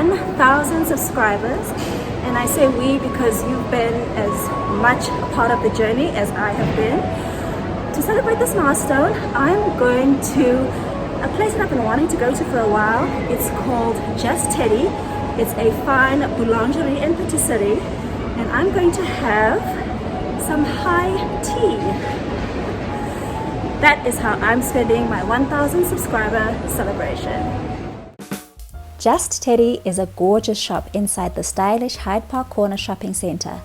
1,000 subscribers, and I say we because you've been as much a part of the journey as I have been. To celebrate this milestone, I'm going to a place that I've been wanting to go to for a while. It's called Just Teddy. It's a fine boulangerie and patisserie, and I'm going to have some high tea. That is how I'm spending my 1,000 subscriber celebration. Just Teddy is a gorgeous shop inside the stylish Hyde Park Corner shopping centre.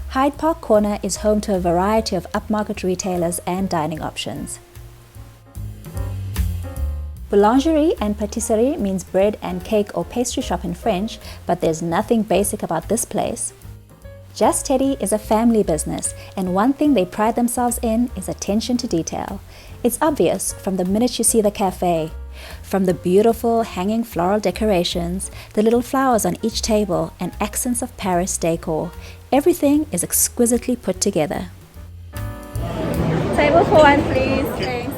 Hyde Park Corner is home to a variety of upmarket retailers and dining options. Boulangerie and patisserie means bread and cake or pastry shop in French, but there's nothing basic about this place. Just Teddy is a family business, and one thing they pride themselves in is attention to detail. It's obvious from the minute you see the cafe. From the beautiful hanging floral decorations, the little flowers on each table, and accents of Paris decor, everything is exquisitely put together. Table for one, please. Thanks.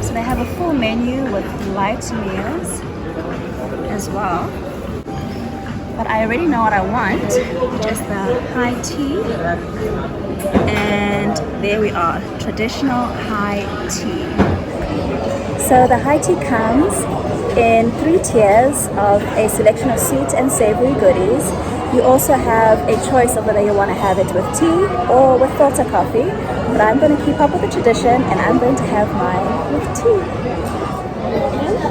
So they have a full menu with light meals as well. But I already know what I want, which is the high tea. And there we are, traditional high tea. So the high tea comes in 3 tiers of a selection of sweet and savory goodies. You also have a choice of whether you want to have it with tea or with filter coffee. But I'm going to keep up with the tradition and I'm going to have mine with tea.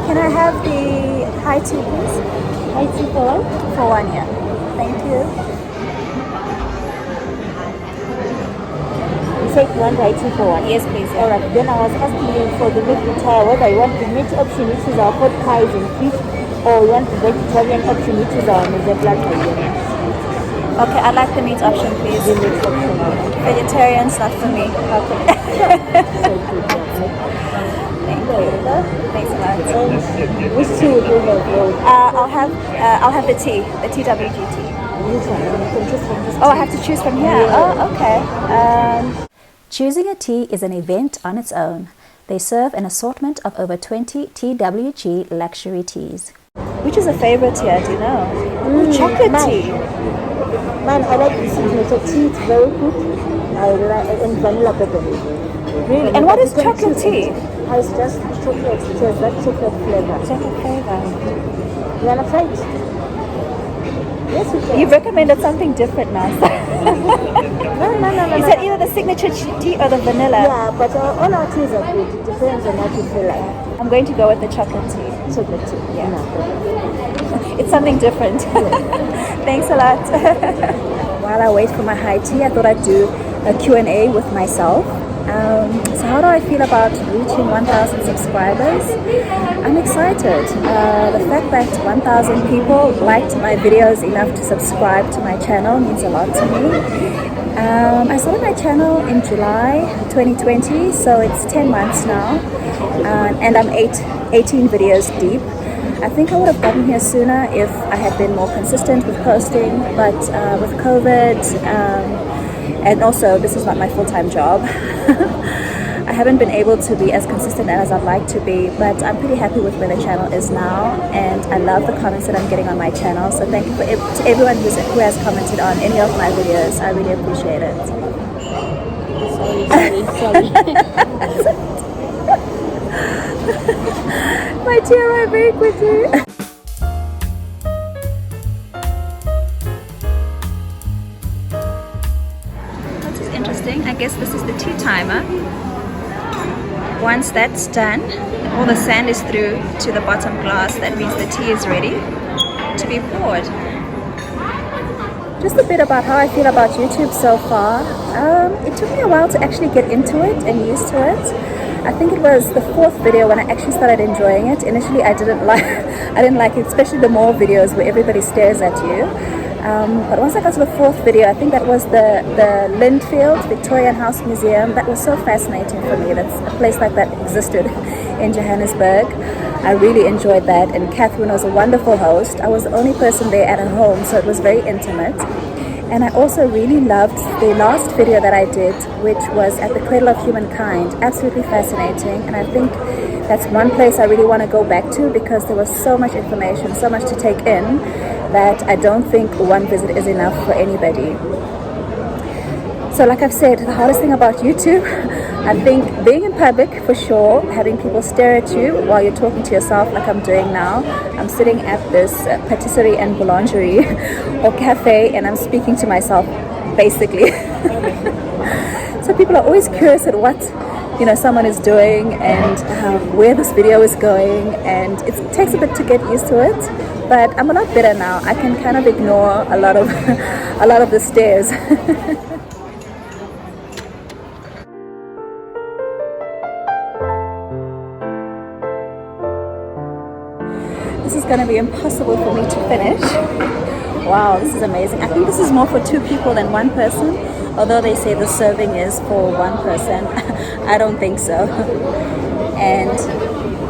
Can I have the high tea, please? High tea for one? For one, yeah. Thank you. You said you want high tea for one? Yes, please. Yeah. Alright, then I was asking you for the vegetarian, whether you want the meat option, which is our hot pies and fish, or you want the vegetarian option, which is our black vegetarian. Okay, I'd like the meat option, please. The meat option. Vegetarian's not for me. Okay. Thank you. Thanks a lot. Which tea would you like? I'll have the tea, the TWG tea. This one. You can choose from this. Oh, I have to choose from here. Yeah. Oh, okay. Choosing a tea is an event on its own. They serve an assortment of over 20 TWG luxury teas. Which is a favorite here? Do you know? Chocolate tea. Man, I like this signature tea. It's very good. I like and vanilla peppermint. Really? And what is chocolate tea? It's just chocolate. It has that chocolate flavor. Chocolate flavor. You wanna try it? Yes, you can. You've recommended something different now. No. You said either the signature tea or the vanilla. Yeah, but all our teas are good. It depends on what you feel like. I'm going to go with the chocolate tea. Chocolate tea. Yeah. No. It's something different. Thanks a lot. While I wait for my high tea, I thought I'd do a Q&A with myself. So how do I feel about reaching 1,000 subscribers? I'm excited. The fact that 1,000 people liked my videos enough to subscribe to my channel means a lot to me. I started my channel in July 2020, so it's 10 months now, and I'm 18 videos deep. I think I would have gotten here sooner if I had been more consistent with posting, but with COVID, and also this is not my full-time job, I haven't been able to be as consistent as I'd like to be, but I'm pretty happy with where the channel is now, and I love the comments that I'm getting on my channel, so thank you to everyone who has commented on any of my videos. I really appreciate it. Sorry. My tear I break with you. Which is interesting. I guess this is the tea timer. Once that's done, all the sand is through to the bottom glass. That means the tea is ready to be poured. Just a bit about how I feel about YouTube so far. It took me a while to actually get into it and used to it. I think it was the 4th video when I actually started enjoying it. Initially, I didn't like it, especially the more videos where everybody stares at you. But once I got to the 4th video, I think that was the Lindfield Victorian House Museum. That was so fascinating for me. That's a place like that existed in Johannesburg. I really enjoyed that, and Catherine was a wonderful host. I was the only person there at her home, so it was very intimate. And I also really loved the last video that I did, which was at the Cradle of Humankind. Absolutely fascinating, and I think that's one place I really want to go back to, because there was so much information, so much to take in, that I don't think one visit is enough for anybody. So like I've said, the hardest thing about YouTube, I think being in public for sure, having people stare at you while you're talking to yourself like I'm doing now. I'm sitting at this patisserie and boulangerie or cafe, and I'm speaking to myself basically. So people are always curious at what someone is doing and where this video is going, and it takes a bit to get used to it, but I'm a lot better now. I can kind of ignore a lot of a lot of the stares. This is going to be impossible for me to finish. Wow, this is amazing. I think this is more for 2 people than 1 person, although they say the serving is for 1 person. I don't think so. And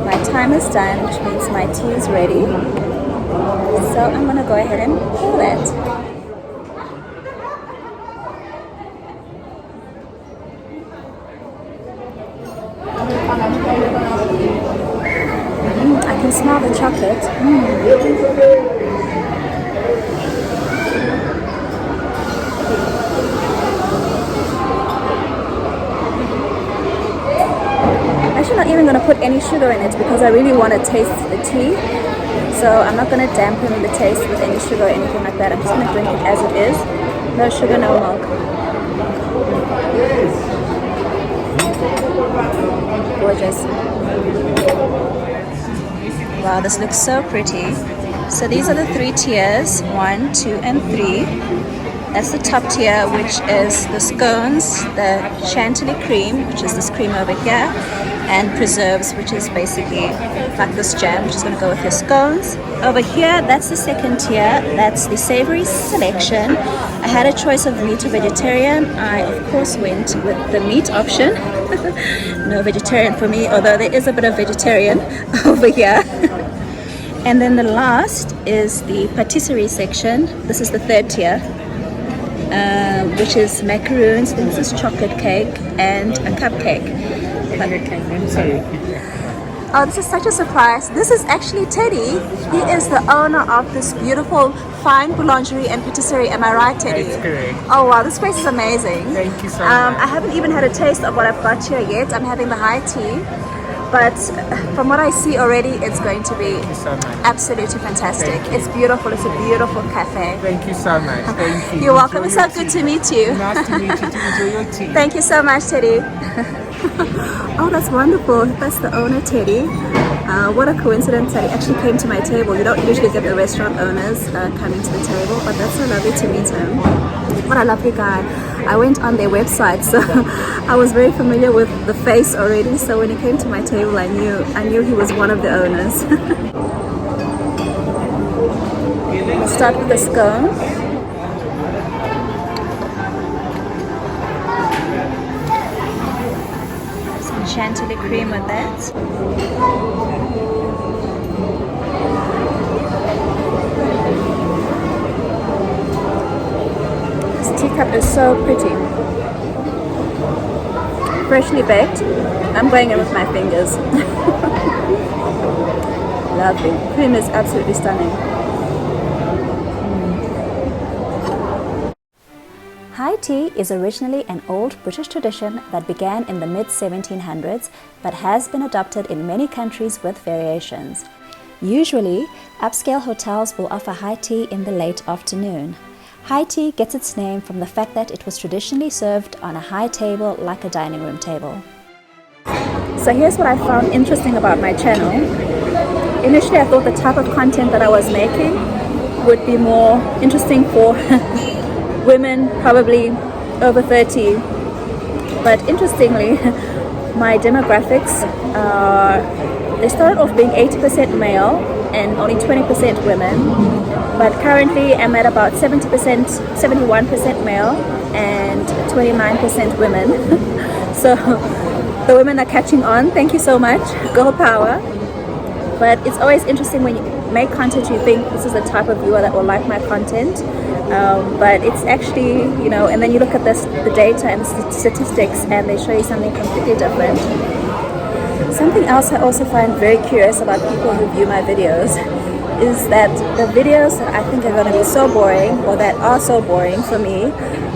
my time is done, which means my tea is ready. So I'm going to go ahead and pour it. I can smell the chocolate. I'm actually not even going to put any sugar in it, because I really want to taste the tea. So I'm not going to dampen the taste with any sugar or anything like that. I'm just going to drink it as it is. No sugar, no milk. Gorgeous. Wow, this looks so pretty. So these are the 3 tiers, 1, 2, and 3. That's the top tier, which is the scones, the chantilly cream, which is this cream over here, and preserves, which is basically like this jam, which is going to go with your scones. Over here, that's the second tier. That's the savory selection. I had a choice of meat or vegetarian. I, of course, went with the meat option. No vegetarian for me, although there is a bit of vegetarian over here. And then the last is the patisserie section. This is the 3rd tier, which is macaroons. This is chocolate cake and a cupcake. Oh, this is such a surprise. This is actually Teddy. He is the owner of this beautiful fine boulangerie and patisserie. Am I right, Teddy? That's correct. Oh wow, this place is amazing. Thank you so much. I haven't even had a taste of what I've got here yet. I'm having the high tea. But from what I see already, it's going to be so absolutely fantastic. It's beautiful. It's a beautiful cafe. Thank you so much. Thank you. You're welcome. Enjoy It's so your good tea. to meet you. Nice to meet you. To enjoy your tea. Thank you so much, Teddy. Oh, that's wonderful. That's the owner, Teddy. What a coincidence that he actually came to my table. You don't usually get the restaurant owners coming to the table, but that's so lovely to meet him. What a lovely guy. I went on their website, so I was very familiar with the face already. So when he came to my table, I knew he was one of the owners. We'll start with the scone. Some chantilly cream with that. Teacup is so pretty. Freshly baked. I'm going in with my fingers. Lovely. Cream is absolutely stunning. High tea is originally an old British tradition that began in the mid-1700s but has been adopted in many countries with variations. Usually, upscale hotels will offer high tea in the late afternoon. High tea gets its name from the fact that it was traditionally served on a high table like a dining room table. So here's what I found interesting about my channel. Initially I thought the type of content that I was making would be more interesting for women, probably over 30. But interestingly, my demographics, they started off being 80% male and only 20% women. But currently I'm at about 70%, 71% male and 29% women. So the women are catching on. Thank you so much. Girl power. But it's always interesting when make content, you think this is the type of viewer that will like my content, but it's actually, you know, and then you look at the data and the statistics and they show you something completely different. Something else I also find very curious about people who view my videos is that the videos that I think are going to be so boring, or that are so boring for me,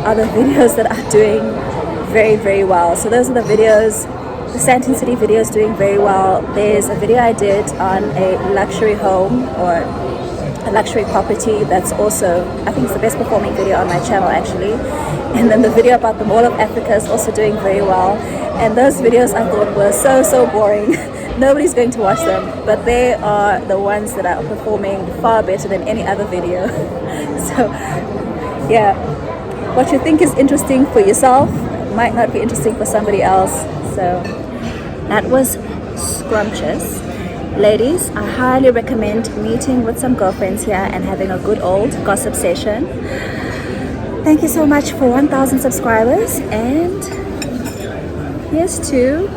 are the videos that are doing very, very well. So those are the videos, the Sandton City video is doing very well. There's a video I did on a luxury home or a luxury property that's also, I think it's the best performing video on my channel actually. And then the video about the Mall of Africa is also doing very well. And those videos I thought were so boring. Nobody's going to watch them, but they are the ones that are performing far better than any other video. So yeah, what you think is interesting for yourself might not be interesting for somebody else. So that was scrumptious. Ladies, I highly recommend meeting with some girlfriends here and having a good old gossip session. Thank you so much for 1,000 subscribers, and here's to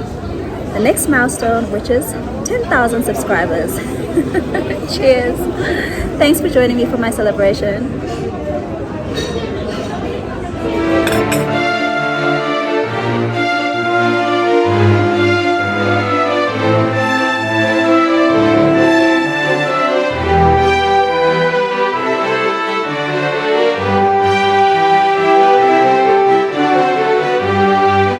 the next milestone, which is 10,000 subscribers. Cheers. Thanks for joining me for my celebration.